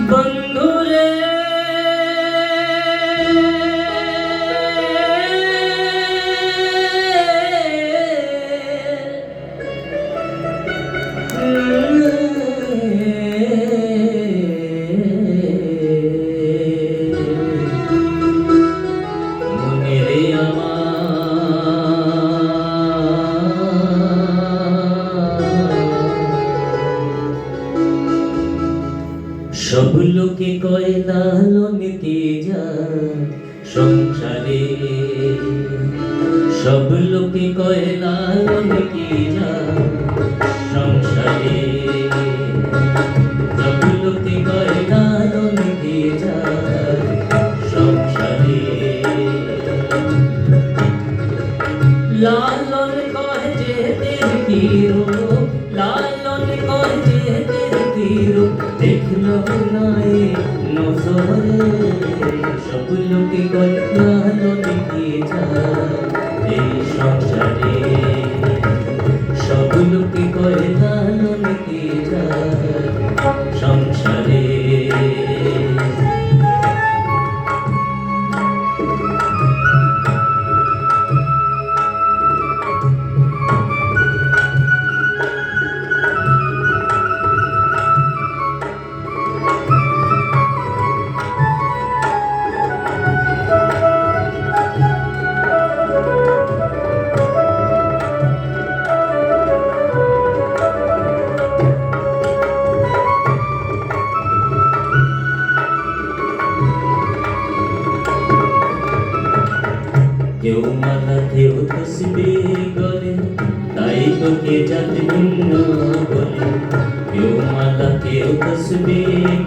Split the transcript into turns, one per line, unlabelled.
বন্ধুরে মনেরে সব লোকে কয় লালন কে যা সংসারে, সব লোকে কয় লালন কে যা সংসারে, সব লোকে কয় লালন কে যা সংসারে। লালন কয় যে তের কিরো, লালন কয় যে তের কিরো দেখলো নাই নজরে, সব লোকে কয় লালন কে যা এই সংসারে, সব লোকে কয় লালন কে যা সংসারে। কেউ মালা কেউ তসবিহ করে, তাই তোকে জাত ভিন্ন বলে। কেউ মালা কেউ তসবিহ